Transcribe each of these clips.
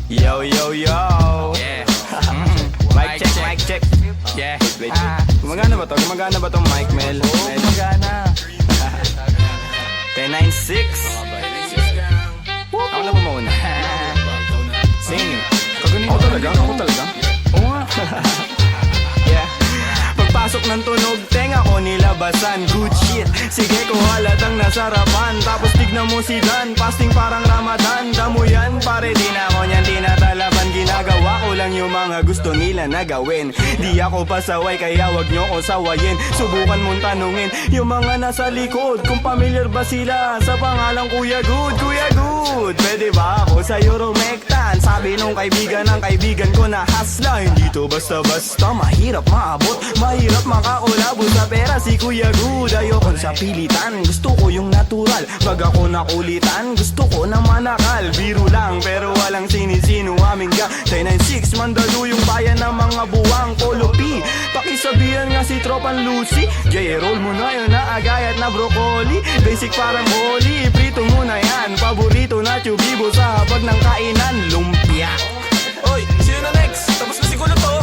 Yo, yo, yo. Yeah. Mic check, mic check. Yeah. Wait. Gumagana ba to? Gumagana ba tong mic, Mel? Oo, magana. 1096. Ako na ba mauna? Sing. Ako talaga? Oo nga. Yeah. Pagpasok ng tunog, tenga ko nilabasan. Good shit, sige ko halatang nasarapan. Tapos tignan mo si Dan, fasting parang Ramadan. Damo yan, pare di na ako niyan tinatalaban. Ginagawa ko lang yung mga gusto nila na gawin. Di ako pasaway, kaya wag nyo ko sawayin. Subukan mong tanungin yung mga nasa likod kung familiar ba sila sa pangalang Kuya Good. Kuya Good, pwede ba ako sa Euromectan? Sabi nung kaibigan ng kaibigan ko na hasla. Hindi to basta-basta, mahirap maabot, mahirap makakulabo sa pera si Kuya Good. Ayokon sa pilitan, gusto ko yung natural. Pag ako nakulitan, gusto ko na manakal. Biro lang pero walang sinisino aming gang 1096, mandalo yung bayan ng mga buwang Polo P. Pakisabihan nga si Tropan Lucy, J-roll mo na yun na agayat na broccoli. Basic parang holy, prito mo na yan. Paborito na tubibo sa habag ng kainan, lumpia. Oy, sino na next? Tapos na siguro to.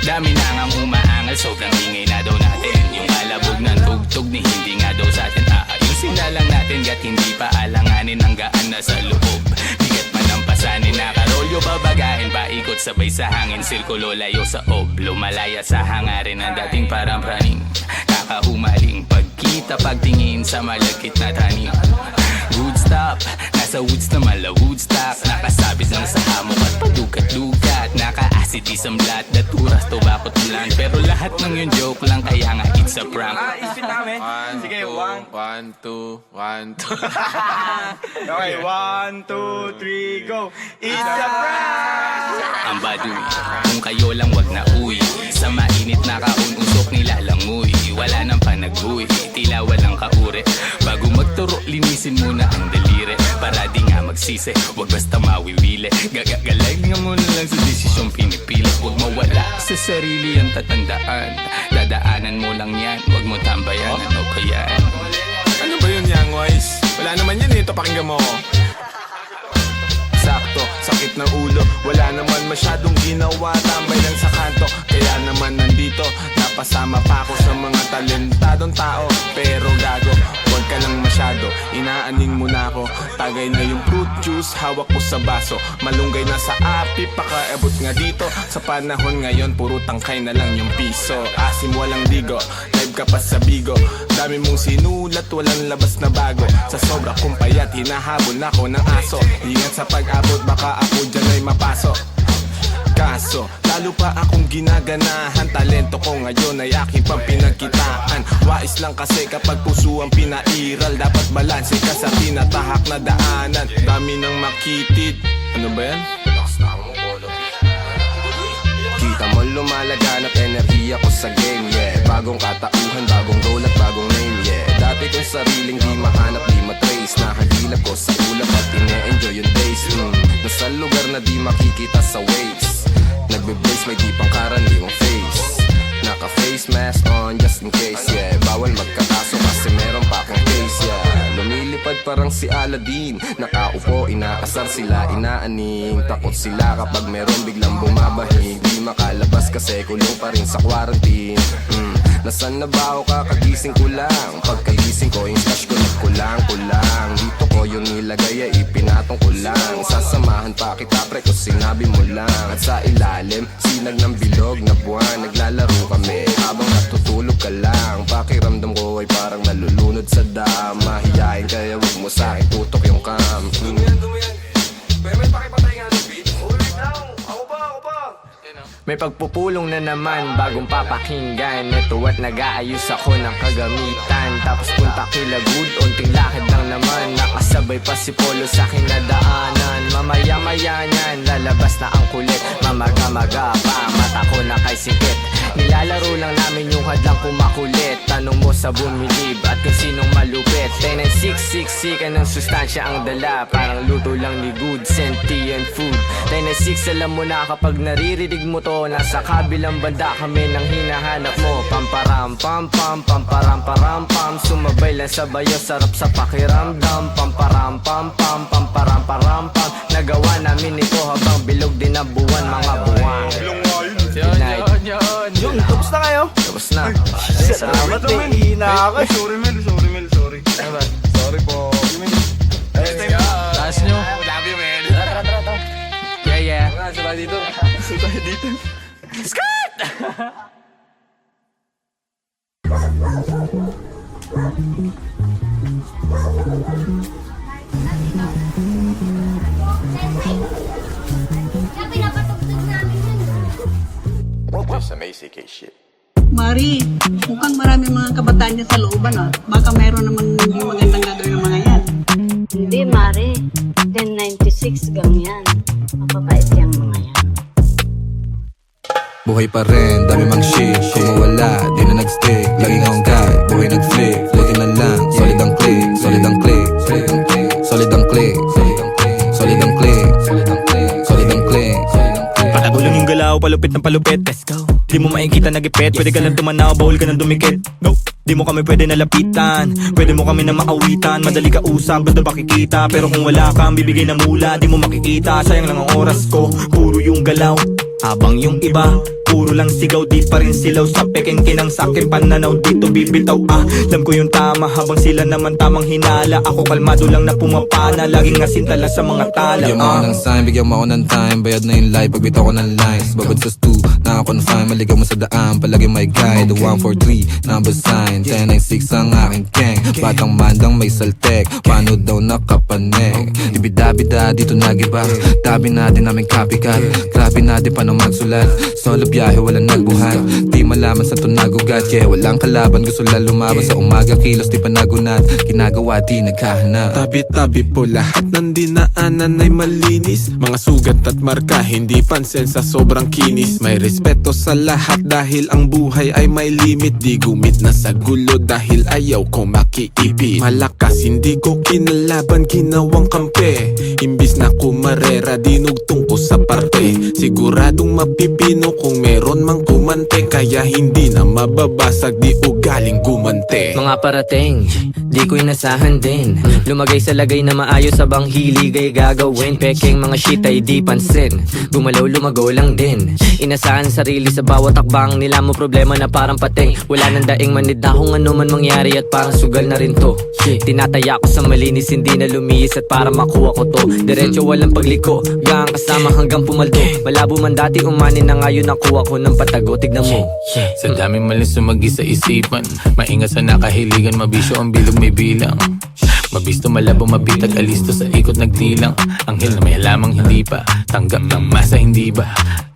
Dami na ngang umaangal, sobrang ingay na daw natin. Yung alabog ng tugtog ni hindi nga daw sa atin aayusin na lang natin, gat hindi pa alanganin ang gaan na sa loob. Bigat man ang pasanin, nakarolyo babagahin, paikot sabay sa hangin, sirkulo layo sa ob. Lumalaya sa hangarin ng dating parang praning, kakahumaling pagkita pagtingin sa malagkit na tanim. Good stop, nasa woods na mala Woodstock, nakasabit lang sa hamok at padukat-dukat, naka-acid isang blat, daturas to bakot ulan. Pero lahat ng yun joke lang, kaya nga it's a prank. Isipin namin. Sige, one. 1, 2, 1, 2. Okay, 1, 2, 3, go. It's a prank! Ang baduy, kung kayo lang wag na uwi, sa mainit na kaun-usok nilalangoy. Wala nang panag-uwi, tila walang kaure. Bago magturo, linisin muna ang daliri, para di nga magsisi, wag basta mawiwili. Gagagaling mo na lang sa desisyong pinipili. Wag mawala sa sarili ang tatandaan, dadaanan mo lang yan, wag mo tambayan. Ano ba yan? Ano ba yun, Young Wise? Wala naman yun, ito pakinggan mo ko. Sakto, sakit ng ulo, wala naman masyadong ginawa, tambay lang sa kanto. Kaya naman nandito, napasama pa ako sa mga talentadong tao. Pero gago, huwag ka lang masyado, inaaning mo na ako. Tagay na yung fruit juice, hawak ko sa baso. Malunggay na sa api, pakaabot nga dito. Sa panahon ngayon, puro tangkay na lang yung piso. Asim walang digo, live ka pa sa bigo. Dami mong sinulat, walang labas na bago. Sa sobra kong payat, hinahabol na ako ng aso. Ingat sa pag-abot, baka ako dyan ay mapasok. Kaso, lalo pa akong ginaganahan. Talento ko ngayon ay aking pang pinagkitaan. Wais lang kasi kapag puso ang pinairal, dapat balanse ka sa tinatahak na daanan. Dami nang makitid. Ano ba yan? Kita mo lumalaganap enerhiya ko sa game, yeah. Bagong katauhan, bagong goal at bagong name, yeah. Dati kong sariling di mahanap, di matrace. Nakagilap ko sa ulap at ine-enjoy yung days. Nasa lugar na di makikita sa waves. Nagbe-blaze, may di pang karaniwang face. Naka-face mask on just in case, yeah. Bawal magkakaso kasi meron pa akong case, yeah. Lumilipad parang si Aladdin, nakaupo, inaasar sila, inaaning. Takot sila kapag meron biglang bumabahing. Di makalabas kasi kulong pa rin sa quarantine. Nasaan na ba ako, kakagising ko lang. Pagkagising ko, yung stash ko nagkulang-kulang. Dito ko yung nilagay ay ipinatong ko lang. Sasamahan pa kita pre kung sinabi mo lang. At sa ilalim, sinag ng bilog na buwan. Naglalaro kami habang natutulog ka lang. Pakiramdam ko ay parang nalulunod sa dam. Mahiyain kaya wag mo sa akin tutok yung cam. Pero may pakipatay nga ng beat. Ulit lang, ako pa. May pagpupulong na naman, bagong papakinggan. Ito at nag-aayos ako ng kagamitan. Tapos punta kila Good, unting lakad lang naman. Nakasabay pa si Polo sa aking nadaanan. Mamaya-maya niyan, lalabas na ang kulit. Mamaga-maga pa, mata ko na kay sikit. Nilalaro lang namin yung hadlang kumakulit. Tanong mo sa bumilib at kung sinong malupit. 1096, ka ng sustansya ang dala. Parang luto lang ni Good, sentient food. 1096, alam mo na kapag naririnig mo to, nasa kabilang banda kami nang hinahanap mo. Pamparam pam pam, pamparam param pam. Sumabay lang sa bayo, sarap sa pakiramdam. Pamparam pam pam, pamparam param pam. Nagawa na alamin ito habang bilog din ang buwan, mga buwan. Good night. Yung, tapos na kayo? Tapos na. Salamat, men. Hina ako. Sorry, Mel. Sorry. Sorry po. Taas nyo. Love you, man. Yeah. Sabay dito. Kaya pinapatugtog namin yun. Mari, mukhang marami mga kabataan dyan sa looban, ah. Baka mayroon naman hindi magandang gagawin ng mga yan. Hindi, Mare. 1096 gang yan. Mapapait yung mga yan. Buhay pa rin, dami mang shit. Kung mawala, di na nag-stick. Laging hanggang, buhay nag-flick. Buti na lang, solid ang click. Solid ang click. Solid ang click. Solid ang click. Solid ang click. Patagulang yung galaw, palupit ng palupit. Let's go. Di mo makikita nagipit. Pwede ka lang tumanaw, bawal ka nang dumikit. Go. Di mo kami pwede nalapitan. Pwede mo kami na maawitan. Madali ka usap, gusto pakikita. Pero kung wala kang bibigay na mula, di mo makikita. Sayang lang ang oras ko, puro yung galaw. Habang yung iba, puro lang sigaw. Di pa rin silaw sa peking kinang sakin pananaw. Dito bibitaw, alam ko yung tama. Habang sila naman tamang hinala. Ako kalmado lang na pumapana. Laging asintala sa mga tala. Bigyan mo ako ng sign, bigyan mo ako ng time. Bayad na yung life, pagbitaw ko ng lines. Babad sa stu, nakakonfine. Maligaw mo sa daan, palagi may guide. The 143, number sign 1096 ang aking gang. Batang mandang may saltek, paano daw nakapanek. Ibida-bida, dito nagiba. Tabi natin aming copycat. Grabe natin paano magsulat. Solo biyahe, walang nagbuhat. Di malaman sa tunagugat. Yeah, walang kalaban, gusto lang lumaban. Sa umaga, kilos di pa nagunat. Ginagawa, di nagkahanap. Tabi-tabi po lahat ng dinaanan ay malinis. Mga sugat at marka, hindi pansin sa sobrang kinis. May respeto sa lahat dahil ang buhay ay may limit. Di gumit na sa gulo dahil ayaw ko makiipit. Malakas, hindi ko kinalaban, ginawang kampe. Imbis na kumarera, dinugtong ko sa parte. Siguradong mapipino kung meron mang kumante. Kaya hindi na mababasag, di ugaling gumante. Mga parating, di ko inasahan din. Lumagay sa lagay na maayos sa bang hilig ay gagawin. Peking mga shit ay di pansin. Gumalaw lumago lang din. Inasahan sarili sa bawat takbang nila mo problema na parang pating. Wala nang daing manid na kung ano man mangyari at parang sugal na rin to. Tinataya ko sa malinis, hindi na lumiis at para makuha ko to. Diretso walang pagliko, gang kasama hanggang pumaldo. Malabo man dati umanin na ngayon nakuha ko ng patago. Tignan mo. Sa daming malis sumagi sa isipan. Maingat sa nakahiligan, mabisyo ang bilog may bilang. Mabisto, malabo, mabitag, alisto sa ikot nagdilang. Anghel na may halamang hindi pa tanggap ng masa, hindi ba?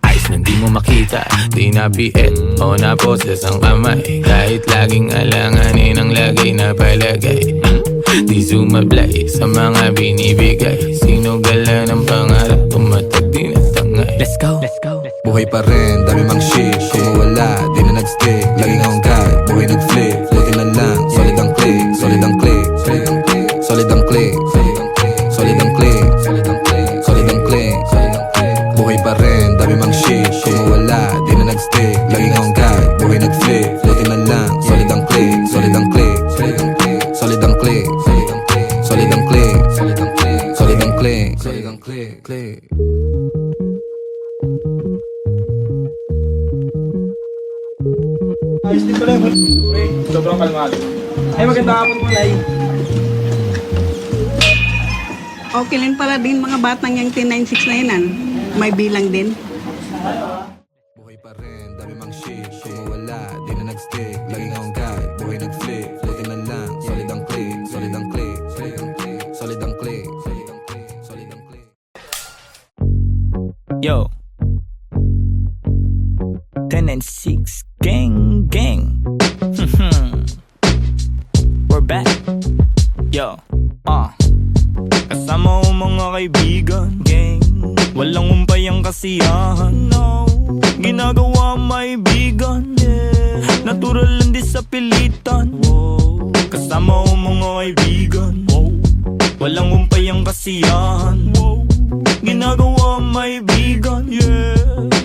Ayos na di mo makita, di na biet o na poses ang kamay. Kahit laging alanganin ang lagay na palagay. Di sumablay sa mga binibigay. Sino gala ng pangarap, tumatag di na tangay. Let's go. Buhay pa rin, dami mang shit. Kung mawala, di na nag-stick. Laging hanggang, buhay nag-flip. Buti na lang, solid ang click. Solid ang click. Solid ang click. Solid ang click. Solid ang click. Buhay pa rin, dami mang shit. Kung mawala, di na nag-stick. Laging hanggang, buhay nag-flip. Buti na lang, solid ang click. Solid ang click. Solid ang click. Solid ang click. Solid ang click. Solid ang click. Ayos din pala. Sobrang kalmado. Ay, magandang hapon po, Nay. Okay lang pala din mga batang yung 1096 na yan, may bilang din. Buhay pa rin, dami mang shit. Kung mawala, di na nag-stick. Laging hanggang, buhay nag-flip. Buti na lang, solid ang click. Solid ang click. Solid ang click. Solid ang click. Yo. 10 and 6 gang. We're back. Yo. Kasama ko mga kaibigan, gang. Walang umpay ang kasiyahan, no. Ginagawa may bigan, yeah. Natural lang di sa pilitan, wow. Kasama ko mga kaibigan, wow. Walang umpay ang kasiyahan, wow. Ginagawa may bigan, yeah.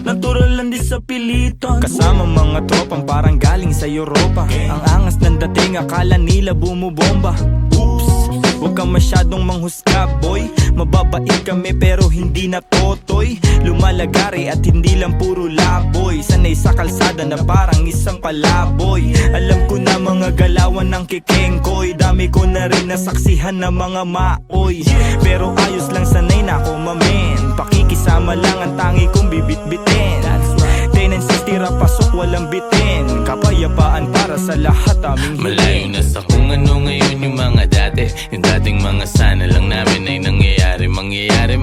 Natural lang di sa pilitan. Kasama mga tropang parang galing sa Europa. Ang angas ng dating, akala nila bumubomba. Oops, Huwag ka masyadong manghusga boy. Mababait kami pero hindi na totoy. Lumalagari at hindi lang puro laboy. Sanay sa kalsada na parang isang palaboy. Alam ko na mga galawan ng kikengkoy. Dami ko na rin nasaksihan ng mga maoy. Pero ayos lang, sanay na ako mamen. Pakikisama lang ang tangi kong bibit-bitin. 10 and 6 tira pasok walang bitin. Kapayapaan para sa lahat aming Malayo na sa kung ano ngayon yung mga dati. Yung dating mga sana lang namin ay nangyayari. Mangyayari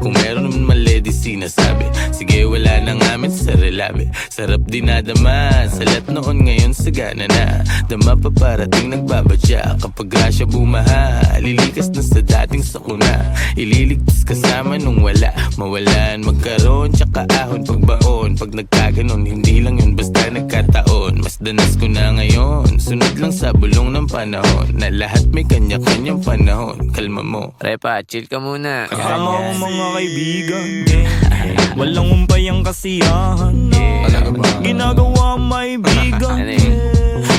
kung meron naman mali di sinasabi. Sige wala na ngamin sa relabe. Sarap dinadama sa lahat noon ngayon sagana na. Dama pa parating nagbabadya. Kapag grasya bumaha lilikas na sa dating sakuna. Ililigtas kasama nung wala. Mawalan magkaroon tsaka ahon pagbaon. Pag nagkaganon hindi lang yun basta nagkataon. Mas danas ko na ngayon. Sunod lang sa bulong ng panahon. Na lahat may kanya-kanyang panahon. Kalma mo Repa, chill ka muna. kasama ko mga kaibigan. Walang umpay ang kasiyahan. Ginagawa may bigan. Ano yun?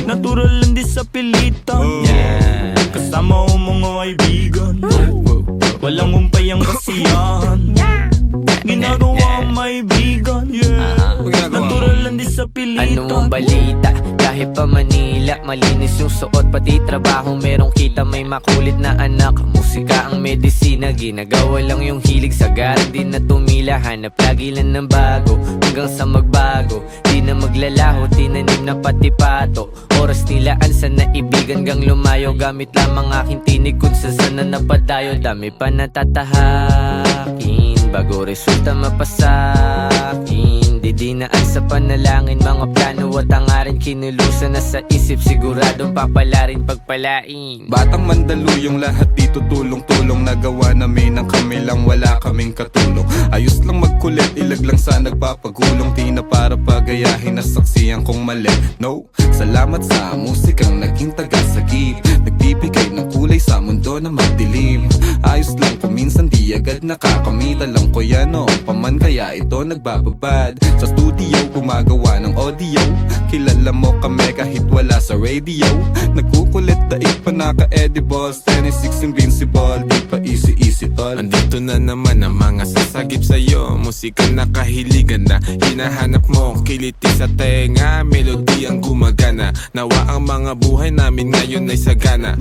Natural lang di sa pilitan. Kasama ko mga kaibigan. Walang umpay ang kasiyahan. Ginagawa may bigan. Natural lang di sa pilitan. Ano ang balita? Kahit pa Manila, malinis yung suot, pati trabaho merong kita. May makulit na anak, musika ang medisina. Ginagawa lang yung hilig, sagaran din na tumila. Hanap lagi lang ng bago, hanggang sa magbago. Di na maglalaho, tinanim na pati pato. Oras nilaan sa naibigan gang lumayo. Gamit lamang aking tinig kung sa sana napadayo. Dami pa natatahakin bago resulta mapasakin. Didinaan sa panalangin, mga plano at hangarin. Kinulusan na sa isip, siguradong papalarin pagpalain. Batang Mandaluyong lahat dito tulong-tulong. Nagawa namin ang kami lang, wala kaming katulong. Ayos lang magkulit, ilag lang sa nagpapagulong. Di na para pagayahin, nasaksiyan kong mali. No, salamat sa musikang naging tagasagip. Nagbibigay ng kulay sa mundo na madilim. Ayos lang kung minsan di agad nakakamit. Alam ko yan noong paman kaya ito nagbababad. Sa studio gumagawa ng audio. Kilala mo kami kahit wala sa radio. Nagkukulit daig pa naka-edibles. 26 invincible, di pa easy tol. Andito na naman ang mga sasagip sa'yo. Musika na kahiligan na hinahanap mo. Kiliti sa tenga, melody ang gumagana. Nawa ang mga buhay namin ngayon ay sagana.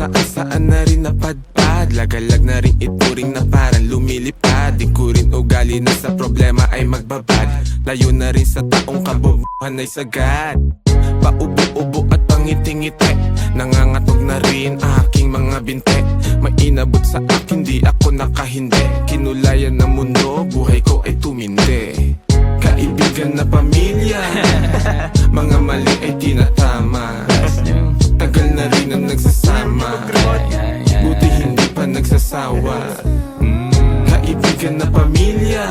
Kung saan na rin napadpad. Lagalag na rin ituring na parang lumilipad. Di ko rin ugali na sa problema ay magbabad. Layo na rin sa taong kabubuhan ay sagad. Paubo-ubo at pangiti-ngiti. Nangangatog na rin aking mga binte. May inabot sa akin di ako nakahindi. Kinulayan ng mundo, buhay ko ay tumindi. Kaibigan na pamilya, mga mali ay tinatama. Tagal na rin ang nagsasama, buti hindi pa nagsasawa. Kaibigan na pamilya,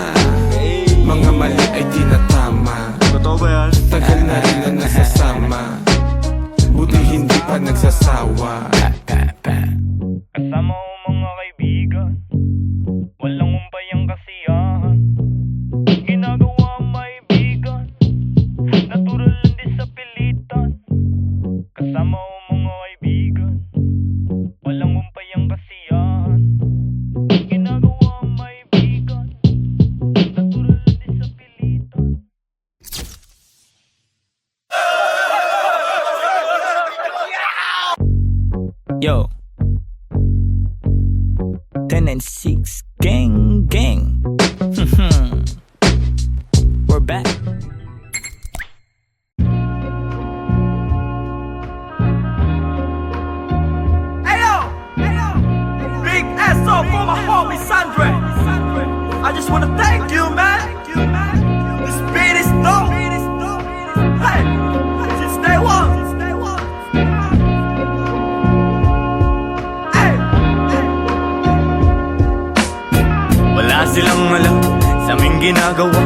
mga mali ay tinatama. Tagal na rin ang nagsasama, buti hindi pa nagsasawa. Kasama ko mga kaibigan. Walang umpay ang kasiyahan. Ginagawa may bigan. Natural lang di sa pilitan. Kasama ko mga kaibigan. Walang umpay ang kasiyahan. Ginagawa may bigan. Natural lang di sa pilitan. Yo, 10 and 6 gang gang. We're back. Big SO for my homie Sandre. I just wanna thank you, man. This beat is dope. Hey, since day one. Hey, Wala silang alam sa aming ginagawa.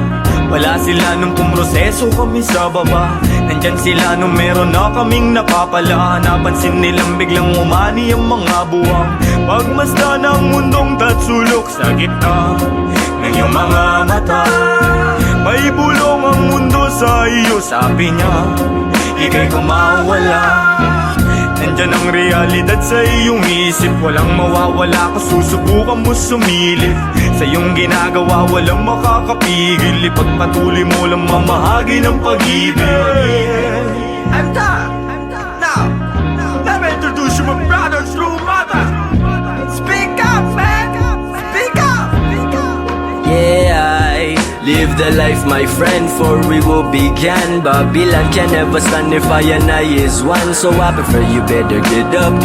Wala sila nung pumroseso kami sa baba. Nandyan sila nung meron na kaming napapala. Napansin nilang biglang umani ang mga buwang. Pagmasdan ang mundong tatsulok sa gitna ng iyong mga mata. May bulong ang mundo sa iyo, sabi niya. Ika'y kumawala. nandyan ang realidad sa iyong isip. Walang mawawala kung susubukan mo sumilip. Sa iyong ginagawa walang makakapigil. Ipagpatuloy mo lang mamahagi ng pag-ibig. I'm done. Now, let me introduce you my brothers, true mother. Speak up, man. Speak up. Yeah, I live the life, my friend, for we will begin. Babylon can never stand if I and I is one. So I prefer you better get up.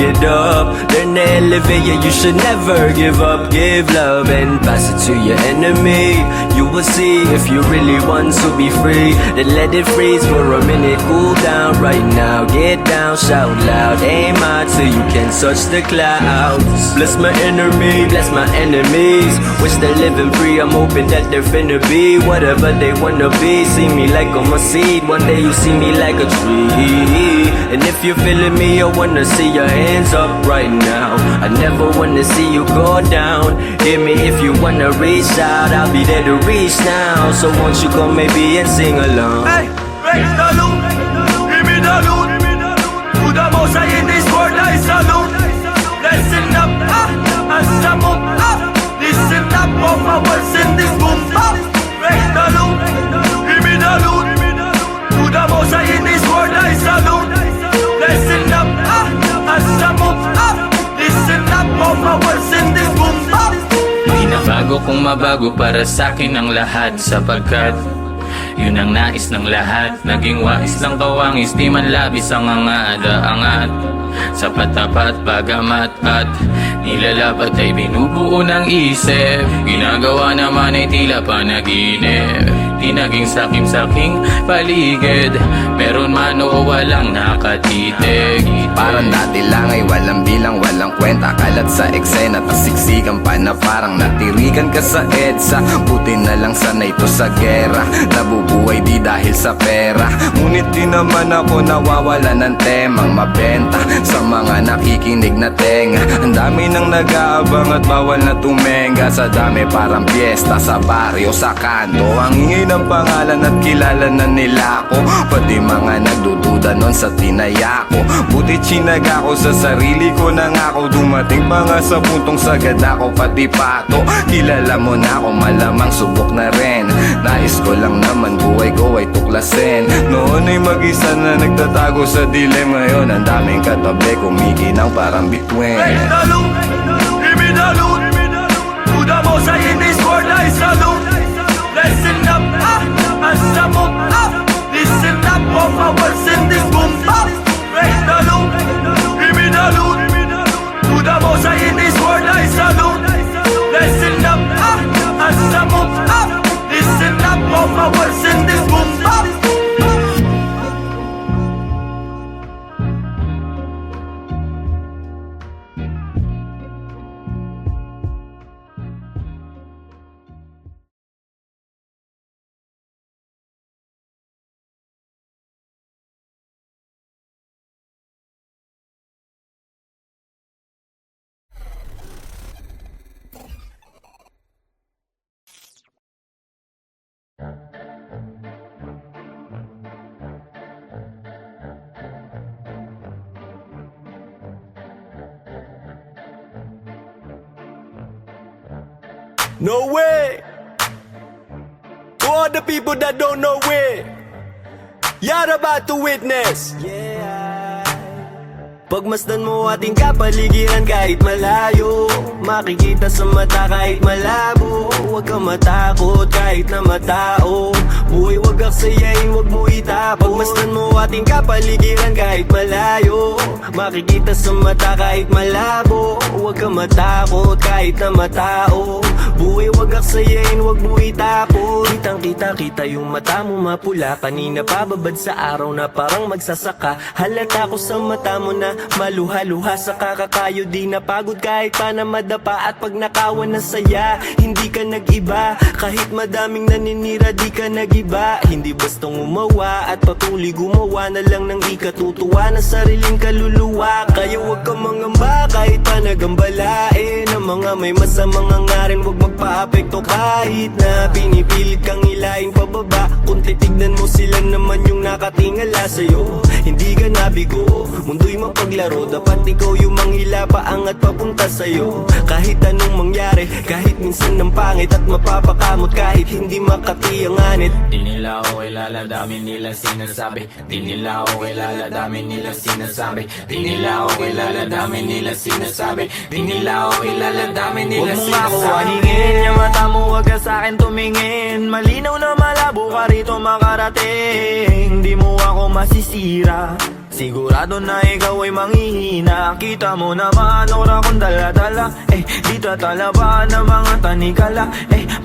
Learn to elevate, yeah, you should never give up. Give love and pass it to your enemy. You will see if you really want to be free. Then let it freeze for a minute, cool down right now. Get down, shout loud, aim out till you can touch the clouds. Bless my enemy, bless my enemies. Wish they're living free, I'm hoping that they're finna be whatever they wanna be. See me like I'm a seed, one day you see me like a tree. And if you're feeling me, I wanna see your hands up right now. I never wanna see you go down. Hear me if you wanna reach out, I'll be there to reach now. So won't you come maybe and sing along? Hey, break the loop. Give me the loot. To the most high in this world I salute. Listen up, as I move up. Listen up, all my words in this boom up. Break the loop. Give me the loot. To the most high in this world I salute. Listen up, as I move up. Listen up, all my words in this boom up. Binabago kung mabago para sa'kin ang lahat. Sapagkat yun ang nais ng lahat. Naging wais lang kawangis, di man labis ang angat. Sapat tapat bagamat at nilalapat ay binubuo ng isip. Ginagawa naman ay tila panaginip. Di naging sakim-saking paligid. Meron man o walang nakatitig. Parang dati lang ay walang bilang, walang kwenta. Kalat sa eksena, tas siksikan pa na parang natirikan ka sa EDSA. Buti na lang sanay to sa gera. Nabubuhay di dahil sa pera. Ngunit di naman ako nawawala ng temang mabenta sa mga nakikinig na tenga. Ang dami nang nag-aabang at bawal na tumenga. Sa dami parang piyesta sa baryo, sa kanto. Ang ingay ng pangalan at kilala na nila ako. Pati mga nagdududa nun sa tinaya ko. Buti chinaga ko sa sarili ko na nga ako. Dumating pa nga sa puntong sagad ako pati pato. Kilala mo na ako, malamang subok na rin. Nais ko lang naman buhay ko ay tuklasin. Noon ay mag-isa na nagtatago sa dilim. Ngayon ang daming katabi kumikinang parang bituin. Break the loop, give me the loot. To the most high in this world I salute. Listen up, as I move up. Listen up, all my words in this boom up. Break the loop, give me the loot. To the most high in this world I salute. Listen up, as I move up. Listen up, all my words in this boom up. No way! To all the people that don't know it, you're about to witness. Pagmasdan mo ating kapaligiran kahit malayo, makikita sa mata kahit malabo. Huwag kang matakot kahit na matao. Buhay wag aksayain, wag mo itapon. Pagmasdan mo ating kapaligiran kahit malayo, makikita sa mata kahit malabo. Huwag kang matakot kahit na matao. Buhay wag aksayain, wag mo itapon. Kitang kita yung mata mo mapula. Kanina pababad sa araw na parang magsasaka. Halata ko sa mata mo na maluha-luha sa kakakayo. Di napagod kahit pa na madapa. At pag nakawan na saya, hindi ka nag-iba. Kahit madaming naninira, di ka nag-iba. Hindi bastang umawa at patuloy gumawa na lang ng ikatutuwa na sariling kaluluwa. Kaya wag kang mangamba kahit pa nagambalain. Ang mga may masamang hangarin, wag magpa-apekto. Kahit na pinipilit kang hilahin pababa, kung titignan mo sila naman yung nakatingala sa'yo. Hindi ka nabigo, mundo'y mapaglaro. Dapat ikaw yung manghila, paangat papunta sa'yo. Kahit anong mangyari, kahit minsan ng pangit at mapapakamot, kahit hindi makati ang anit. Di nila ako kilala, dami nila sinasabi. Di nila ako kilala, dami nila sinasabi. Di nila ako kilala, dami nila sinasabi. Di nila ako kilala, dami nila Huwag mo nga ako sinasabi. aningin, yung mata mo wag ka sa'kin tumingin. Malinaw na malabo ka rito makarating. Di mo ako masisira, sigurado na ikaw ay manghihina. Kita mo naman ora kong dala-dala, di tatalaban ng mga tanikala.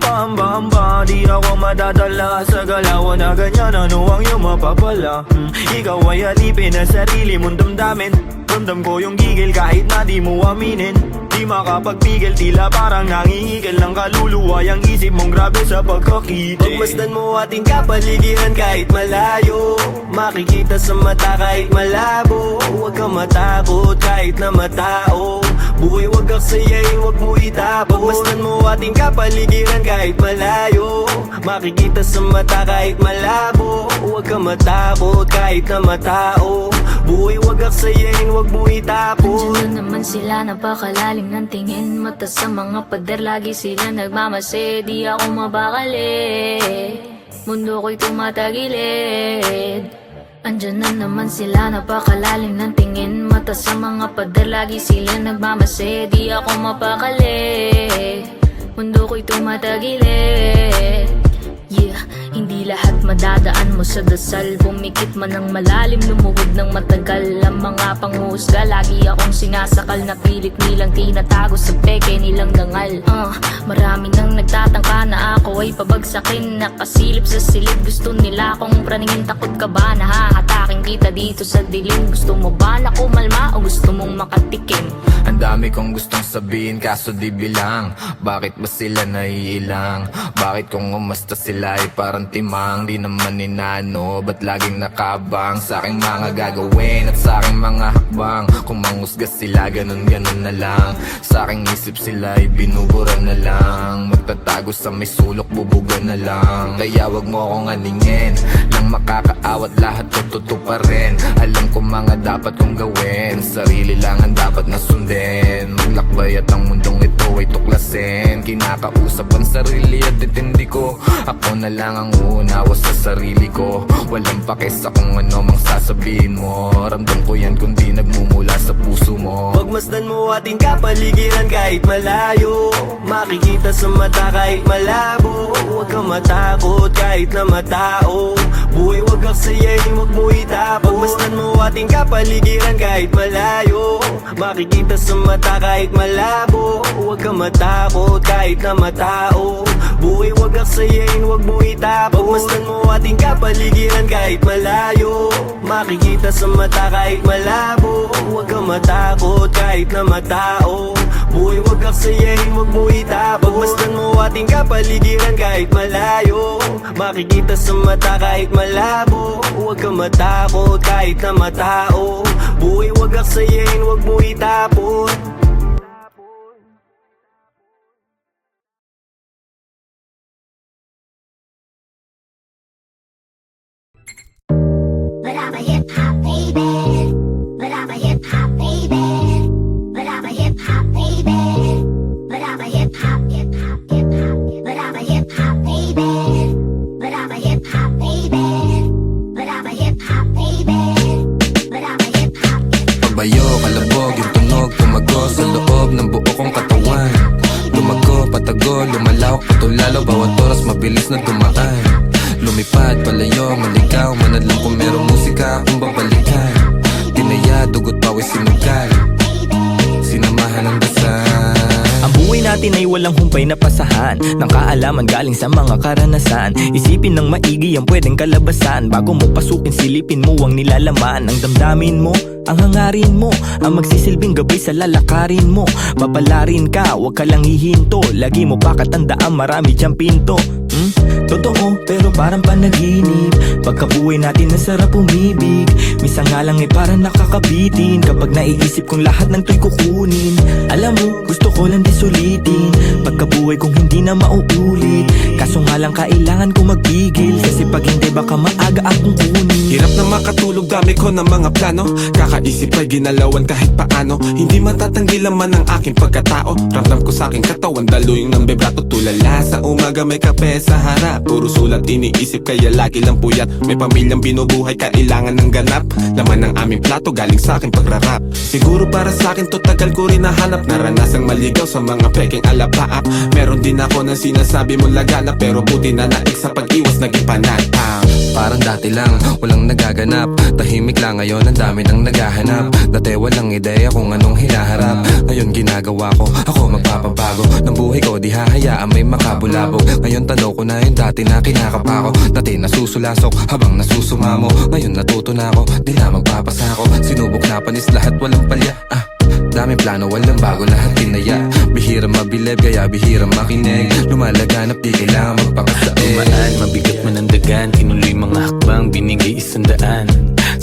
Pahamba-hamba, di ako madadala sa galawan na ganyan. Ano ang iyong mapapala? Ikaw ay alipin na sarili mong damdamin. Ramdam ko yung gigil kahit na di mo aminin. Di makapagpigil, tila parang nangihigil ng kaluluwa. Yung isip mong grabe sa pagkakita. Pagmasdan mo ating kapaligiran kahit malayo, makikita sa mata kahit malabo. Huwag kang matakot kahit na matao, buhay wag aksayain, wag mo itapon. Pagmasdan mo ating kapaligiran kahit malayo, makikita sa mata kahit malabo. Huwag kang matakot kahit na matao, buhay wag aksayain, wag mo itapon. Andiyan na naman sila, napakalalim ng tingin. Mata sa mga pader, lagi sila nagmamase. Di ako mabakali, mundo ko'y tumatagilid. Andiyan na naman sila, napakalalim ng tingin. Mata sa mga pader, lagi sila nagmamase. Di ako mapakali, mundo ko'y tumatagilid. Yeah, hindi lahat madadaan mo sa dasal. Pumikit man ng malalim, lumuhod ng matagal. Ang mga panghusga, lagi akong sinasakal. Na pilit nilang tinatago sa peke nilang dangal. Marami nang nagtatangka na ako ay pabagsakin. Nakasilip sa silid, gusto nila akong praningin. Takot ka ba na hahatakin kita dito sa dilim? Gusto mo ba na kumalma o gusto mong makatikim? Ang dami kong gustong sabihin kaso di bilang. Bakit ba sila naiilang? Bakit kung umasta sila ay parang timang? Di naman inano, ba't laging nakabang sa aking mga gagawin at sa aking mga hakbang? Kung manghusga sila, ganun-ganun na lang. Sa aking isip sila ay binubura na lang. Magtatago sa may sulok, bubuga na lang. Kaya wag mo akong aningin, lang makakaawat lahat tututuparin. Alam ko mga dapat kong gawin, sarili lang ang dapat na sundin. Maglakbay at ang mundong ito ay tuklasin. Kinakausap ang sarili at itindi ko. Ako na lang ang uunawa sa sarili ko. Walang pake sa kung ano mang sasabihin mo. Ramdam ko yan kung di nagmumula sa puso mo. Pagmasdan mo ating kapaligiran kahit malayo, makikita sa mata kahit malabo. Huwag kang matakot kahit na matao, buhay wag aksayain, wag mo itapon. Pagmasdan mo ating kapaligiran kahit malayo, makikita sa mata kahit malabo. Huwag kang matakot kahit na matao, buhay wag aksayain, wag mo itapon. Pagmasdan mo ating kapaligiran kahit malayo, makikita sa mata kahit malabo. Huwag kang matakot kahit na matao, buhay wag aksayain, wag mo itapon. Pagmasdan mo ating kapaligiran kahit malayo, makikita sa mata kahit malabo. Huwag kang matakot kahit na matao, buhay wag aksayain, wag mo itapon. But I'm a hip hop baby. But I'm a hip hop baby. But I'm a hip hop baby. But I'm a hip hop, hip hop, hip hop. But I'm a hip hop baby. But I'm a hip hop baby. But I'm a hip hop baby. But I'm a hip hop, hip hop. Pagbayo, kalabog, yung tunog, tumago sa loob ng buo kong katawan. Lumago, patago, lumalawak, patulalo, bawat oras mabilis na tumaan. Lumipad, palayo, maligaw, manadlang kung merong musika akong babalikan. Tinaya, dugot, pawis, sinugal, sinamahan ng dasal. Ang buhay natin ay walang humpay na pasahan ng kaalaman galing sa mga karanasan. Isipin ng maigi ang pwedeng kalabasan. Bago mo pasukin, silipin mo ang nilalaman. Ang damdamin mo, ang hangarin mo, ang magsisilbing gabay sa lalakarin mo. Papalarin ka, huwag ka lang hihinto. Lagi mo pa katandaan, marami diyang pinto. Totoo pero parang panaginip, pagkabuhay natin nasarap umibig. Minsan nga lang parang nakakabitin, kapag naiisip kong lahat ng to'y kukunin. Alam mo, gusto ko lang di sulitin, pagkabuhay kong hindi na mauulit. Kaso nga lang kailangan ko magpigil, kasi pag hindi baka maaga akong kunin. Hirap na makatulog, dami ko ng mga plano. Kakaisip ay ginalawan kahit paano. Hindi matatanggi laman ang aking pagkatao. Ramdam ko sa aking katawan, daluyung ng vibrato. Tulala sa umaga, may kape sa harap. Puro sulat iniisip, kaya lagi lang puyat. May pamilyang binubuhay, kailangan ng ganap. Laman ng aming plato, galing sa aking pagrarap. Siguro para sa akin to, tagal ko rin nahanap. Naranasang maligaw sa mga peking alapaap. Meron din ako ng sinasabi mong laganap, pero buti na naik sa pag-iwas naging panatang. Parang dati lang, walang nagaganap. Tahimik lang ngayon, ang dami nang naghahanap. Dati walang ideya kung anong hinaharap. Ngayon ginagawa ko, ako magpapabago ng buhay ko, di hahayaan may makabulabog. Ngayon tanaw ko na yung dati na kinakapa ko. Dati nasusulasok habang nasusumamo. Ngayon natuto na ako, di na magpapasako. Sinubok na panis lahat, walang palya. Daming plano, walang bago, lahat tinaya. Bihira mabilib, kaya bihira makinig. Lumalaganap, di kailangan magpakasaig. Dumaan, mabigat man ang dagan. Tinuloy mga hakbang, binigay 100.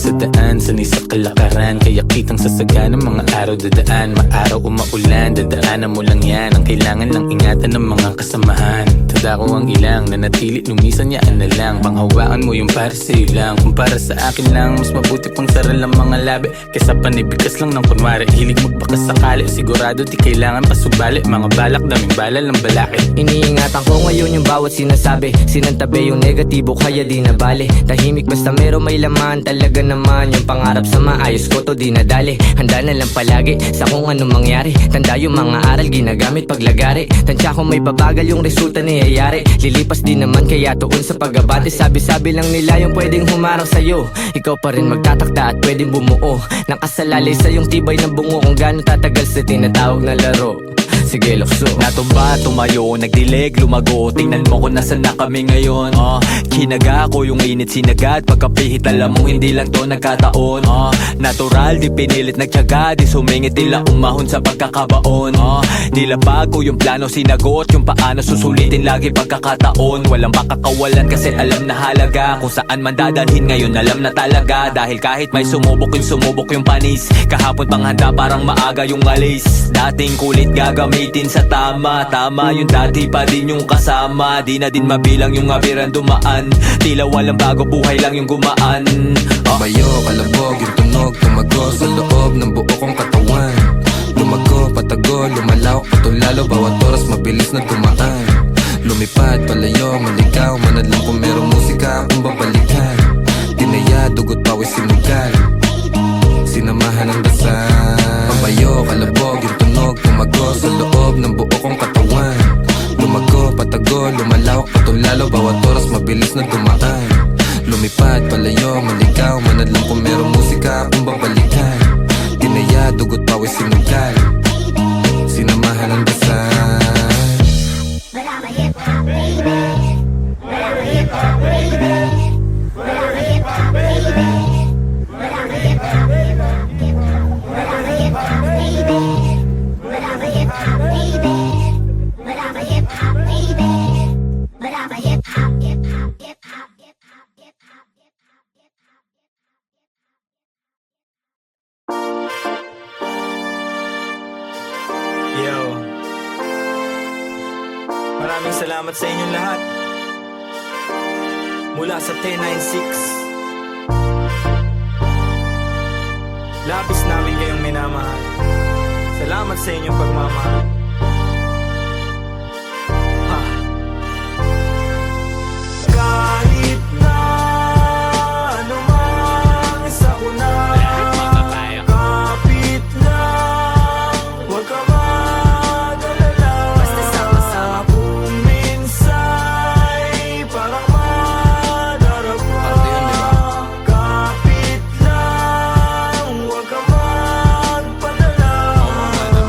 Sa daan, sanay sa kalakaran. Kaya kitang sasagan ng mga araw dadaan. Maaraw o maulan, dadaanan mo lang yan. Ang kailangan lang ingatan ng mga kasamahan. Tanda ko ang ilang, nanatili, lumisan yaan na lang. Panghawakan mo yung para sa'yo lang. Kung para sa akin lang, mas mabuti pang saral ang mga labi kesa panibigas lang ng kunwari. Hilig magbakas sakali, sigurado di kailangan pasubali. Mga balak, daming balal ng balakid. Iniingatan ko ngayon yung bawat sinasabi, sinantabi yung negatibo kaya di na bale. Tahimik basta meron may laman, talaga naman yung pangarap sa maayos ko to di nadali. Handa na lang palagi sa kung anong mangyari. Tanda yung mga aral ginagamit paglagari. Tansya ko may babagal yung resulta niyayari. Lilipas din naman kaya tuon sa pag-abante. Sabi-sabi lang nila yung pwedeng humarang sa'yo. Ikaw pa rin magtatakda at pwedeng bumuo. Nakasalalay sa yung tibay ng bungo kung gano'n tatagal sa tinatawag na laro. Sige, lukso. Natumba, tumayo, nagdilig, lumago. Tingnan mo kung nasan na kami ngayon. Kinaga ko yung init sinagad. Pagkapihit alam mo hindi lang to nagkataon. Natural, di pinilit nagtyaga. Di sumingit, tila umahon sa pagkakabaon. Nilabag ko yung plano sinagot. Yung paano susulitin lagi pagkakataon. Walang makakawalan kasi alam na halaga. Kung saan man dadalhin ngayon alam na talaga. Dahil kahit may sumubok yung panis. Kahapon pang handa parang maaga yung alis. Dating kulit gagamitin sa tama. Tama yung dati pa din yung kasama. Di na din mabilang yung abiran dumaan. Tila walang bago, buhay lang yung gumaan. Bayo, kalabog, yung tunog, tumago sa loob ng buo kong katawan. Lumago, patago, lumalaw, patulalo. Bawat oras mabilis na dumaan. Lumipad, palayo, maligaw. Manadlang kung merong musika akong babalikan. Tinaya, dugot, pawis, sinugal. Sinamahan ng dasal. Pabayo, kalabog, yung tunog, tumago sa loob ng buo kong katawan. Lumago, patago, lumalaw, patulalo. Bawat oras mabilis na dumaan. Lumipad, palayo, maligaw. Manadlang kung merong musika akong babalikan. Tinaya, dugot, pawis, sinugal. Sinamahan ng dasal. But I'm a hip hop baby. But I'm a hip hop baby. But I'm a hip hop baby. But I'm a hip hop baby. But I'm a hip hop baby. But I'm a hip hop baby. But I'm a hip hop baby. But I'm a hip hop, hip hop, hip hop, hip hop, hip hop, hip hop, hip hop. Yo, maraming salamat sa inyong lahat. Mula sa 1096, labis namin kayong minamahal. Salamat sa inyong pagmamahal. Kahit na anumang isa ko na, kapit lang, huwag ka mag-alala. Basta sama-sama. Kung minsa'y parang madarama, kapit lang, huwag ka magpadala.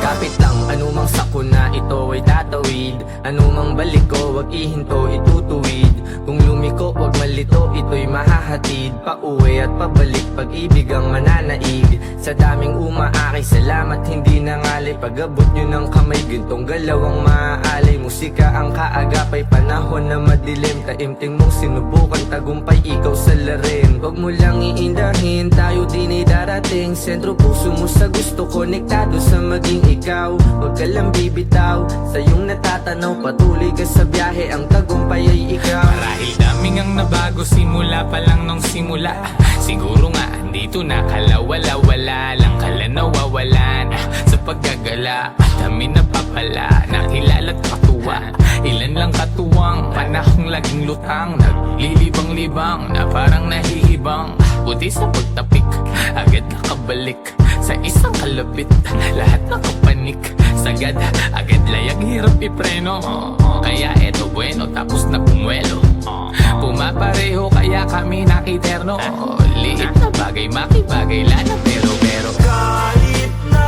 Kapit lang, anumang sakuna ito ay tatawid. Anumang balik ko, wag ihinto, itutuwid. Kung lumiko, wag malito, ito'y mahahatid. Pauwi at pabalik, pag-ibig ang mananaig. Sa daming umaakay, salamat hindi nangalay. Pag-abot nyo ng kamay, gintong galaw ang maaalay mo musika ang kaagapay, panahon na madilim. Taimting mong sinubukan, tagumpay ikaw sa larin. Huwag mo lang iindahin, tayo din ay darating. Sentro puso mo sa gusto, konektado sa maging ikaw. Huwag ka lang bibitaw, sa iyong natatanaw. Patuloy ka sa biyahe, ang tagumpay ay ikaw. Marahil daming ang nabago, simula pa lang nung simula. Siguro nga, dito na kalawala-wala lang kala nawawalan sa paggagala. Dami na papala, nakilala't katuwa. Ilan lang katuwang, panahong laging lutang. Naglilibang-libang, na parang nahihibang. Buti sa pagtapik, agad nakabalik sa isang kalabit. Lahat nakapanik, sagad, agad layag, hirap ipreno. Kaya eto bueno, tapos na pumwelo. Pumapareho kaya kami nakiterno. Liit na bagay, makibagay, lana pero Kahit na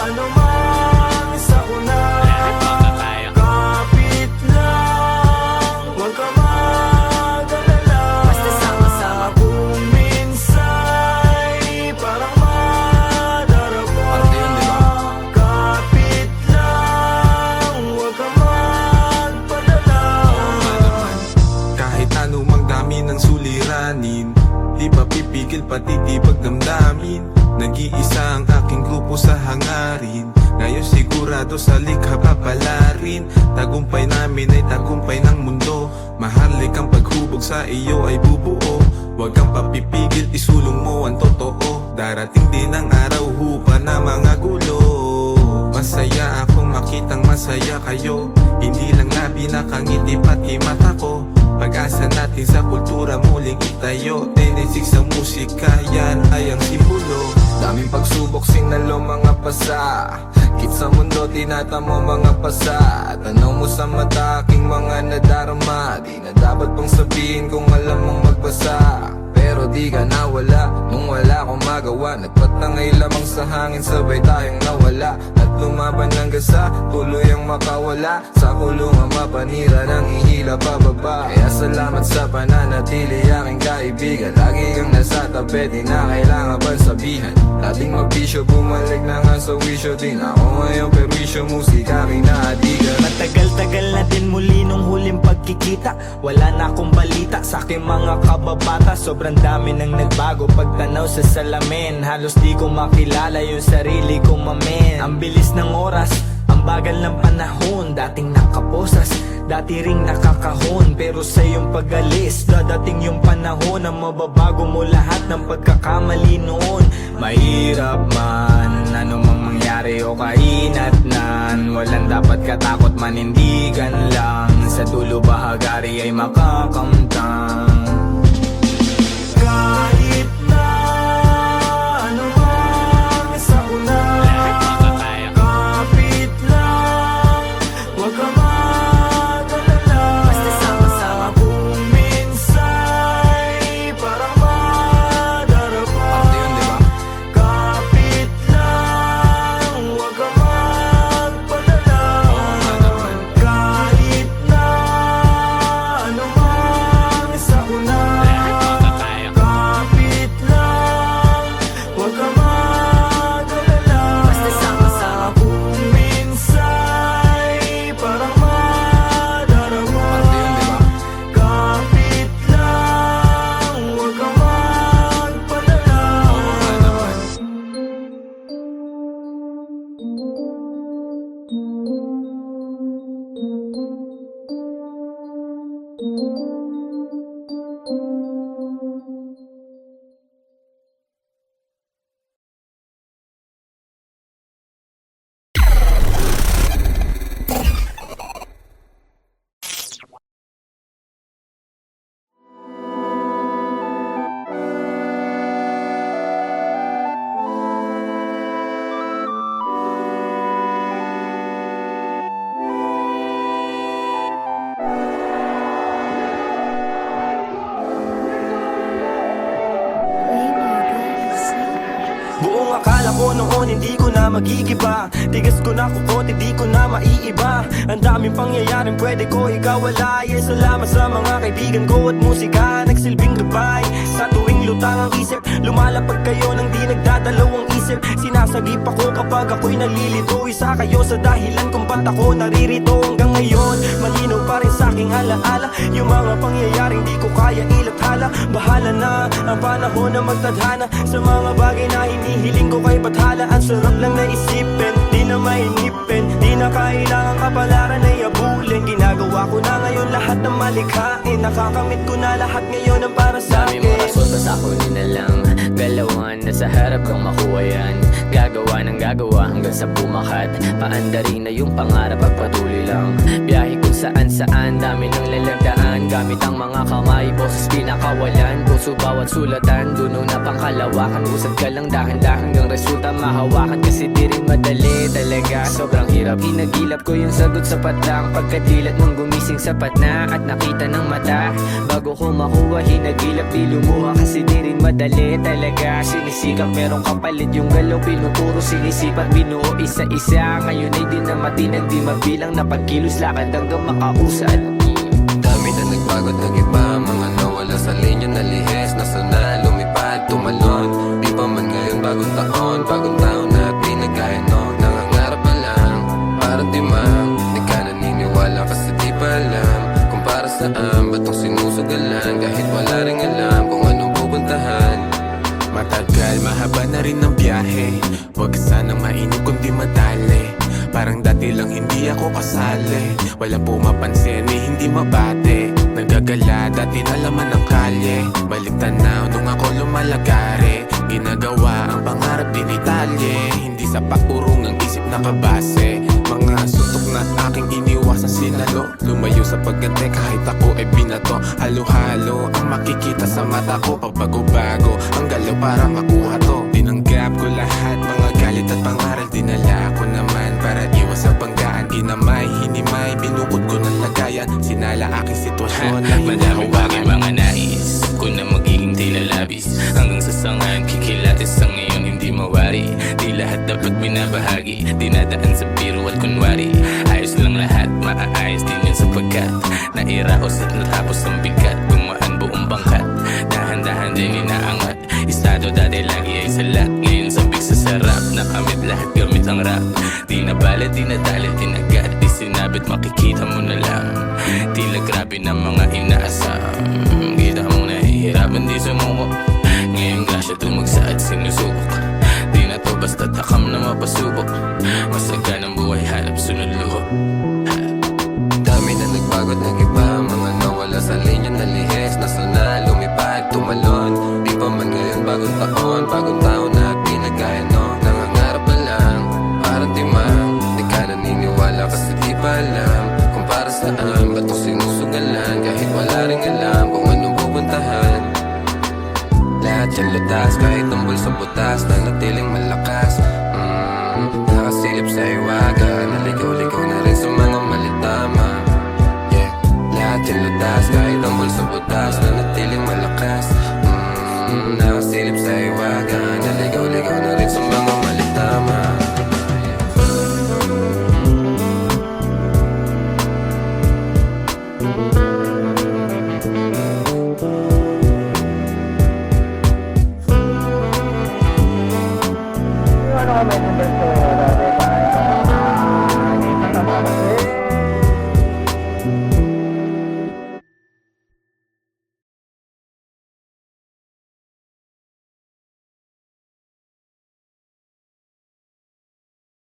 ano man sa una, lahat makakaya. kapit lang, huwag ka mag-alala. Basta sama-sama. Kung minsa'y parang madarama, Arte yun, di ba? kapit lang, huwag ka magpadala. Kahit anumang dami ng suliranin, di pa pipigil patitibag damdamin. Nag-iisa ang aking grupo sa hangarin, ngayon sigurado sa likha papalarin. Tagumpay namin ay tagumpay ng mundo, mahalik ang paghubog sa iyo ay bubuo. Huwag kang papipigil, isulong mo ang totoo. Darating din ang araw, hupa na mga gulo. Masaya akong makitang masaya kayo, hindi lang labi nakangiti pati mata ko. Pag-asa natin sa kultura muling itayo, 10-6 ang musika, yan ay ang simbolo. Daming pagsubok, sinalo mga pasa. Kit sa mundo, tinatamo mga pasa. Tanaw mo sa mata, aking mga nadarama. Di na dapat pang sabihin kung alam mong magbasa. Pero di ka nawala, nung wala akong magawa. Nagpatangay lamang sa hangin, sabay tayong nawala. At lumaban ng gasa, tuloy ang makawala. Sa kulungan mapanira ng ihila pababa. Kaya salamat sa pananatili, aking kaibigan. Lagi kang nasa tabi, di na kailangan pang sabihan. Dating magbisyo, bumalik na nga sa wisyo din. Ako ngayon perwisyo, musika aking naadigan. Matagal-tagal na din muli nung huling pagkikita. Wala na akong balita sa aking mga kababata. Sobrang dami nang nagbago pagtanaw sa salamin. Halos di ko makilala yung sarili ko, mamen. Ang bilis ng oras, ang bagal ng panahon. Dating nakaposas, dati ring nakakahon. Pero sa iyong pag-alis, dadating yung panahon na mababago mo lahat ng pagkakamali noon. Mahirap man, anumang mangyari o kainatnan. Walang dapat katakot, manindigan lang. Sa dulo bahagari ay makakamtang. Kahit na ano man sa una, Lahat makakaya. kapit lang, huwag ka mag-alala. Basta sama-sama. Kung minsa'y parang madarama, Arte yun, di ba? kapit lang, huwag ka magpadala. Kahit na ano man sa una, Lahat makakaya. kapit lang, huwag ka mag-alala. Basta sama-sama. Kung minsa'y parang madarama, Arte yun, di ba? kapit lang, huwag ka magpadala. Buong akala ko noon hindi ko na na magigiba. Tigas ko na kukot, hindi ko na maiiba. Ang daming pangyayaring pwede ko ikawalay. Salamat sa mga kaibigan ko at musika, nagsilbing gabay. Sa tuwing lutang ang isip, lumalapag kayo nang di nagdadalawang isip. Sinasagip ako kapag ako'y nalilito. Isa kayo sa dahilan kung ba't ako naririto hanggang ngayon. Malinaw pa rin sa aking alaala yung mga pangyayaring di ko kaya ilathala. Bahala na ang panahon na magtadhana sa mga bagay na hinihiling ko kay Bathala. Ang sarap lang na isipin, di na mainipin, di na kailangan kapalaran ay abulin. Ginagawa ko na ngayon lahat ng malikhain, nakakamit ko na lahat ngayon ang para sa akin. Dami mo rason, basta kunin na lang. Galawan na sa harap kang makuha yan. Gagawa ng gagawa hanggang sa pumakat. Paandarin na yung pangarap, pagpatuloy lang. Biyahe kung saan saan, dami ng lalagdaan. Gamit ang mga kamay, boses pinakawalan. Puso bawat sulatan, duno na pangkalawakan. Usad ka lang dahan-dahan hanggang resulta mahawakan. Kasi di rin madali talaga, sobrang hirap. Hinagilap ko yung sagot sapat lang. Pagkadilat nung gumising sapat na at nakita ng mata. Bago ko makuha, hinagilap di lumuha. Kasi di rin madali talaga, sinisikap merong kapalit. Yung galaw pinuturo, sinisipat binuo isa-isa. Ngayon ay di na matinag, di mabilang na pagkilos lakad hanggang makausad. Dami na nagbago at nag-iba, mga nawala sa linya na lihis. Nasa na lumipad, tumalon. Di pa man ngayon bagong taon na di nagaya noon. Nangangarap pa lang, para di man di ka naniniwala kasi di pa alam kung para saan ba tong sinusugalan. Kahit wala ring alam kung anong pupuntahan. Matagal, mahaba na rin ang biyahe. Huwag ka sanang mainip kundi madali. Parang dati lang hindi ako kasali. Walang pumapansin, hindi mabate. Nagagala, dati na laman ang kalye. Balik tanaw nung ako lumalagari. Ginagawa ang pangarap din italye. Hindi sa pakurong ang isip nakabase. Mga suntok na aking iniwasan sinalo. Lumayo sa pagganti kahit ako ay binato. Halo-halo ang makikita sa mata ko. Pabago-bago ang galaw para makuha to. Tinanggap ko lahat, mga galit at pangaral. Dinala ko naman para iwas sa banggaan. Ginamay, hinimay, binukod ko ng lagayan. Sinala aking sitwasyon na Madami bagay mga nais ko na magiging tilalabis. Hanggang sa sangan, kikilatis sa ngayon hindi mawari. Di lahat dapat binabahagi, dinadaan sa biro at kunwari. Ayos lang lahat, maaayos din yun sapagkat nairaos at natapos ang bigat. Gumaan buong bangkat, dahan-dahan din inaangat. Estado dati lagi ay salat, ngayon sabik sa sarap. Nakamit lahat gamit ang rap. Di na bala, di na dalit, di na gat. Di sinabit, makikita mo na lang. Tila grabe na mga inaasam. Kita mo na hihirapan, di sumuko. Ngayong grasya tumagsa at sinusubok. Di na to basta takam na mapasubok. Masagan ang buhay, halap sunod luho. Dami na nagbago at nag-iba, mga nawala sa linya na lihis. Nasa na lumipad, tumalon. Di pa man ngayon bagong taon na di nagaya noon. Nangangarap pa lang, parang di man di ka naniniwala kasi di pa alam kung para saan ba itong sinusugalan. Kahit wala ring alam kung anong pupuntahan. Lahat yan lutas, kahit tumbol sa butas, nanatiling malakas. Nakasilip sa iwaga, naligaw-ligaw na rin sa mga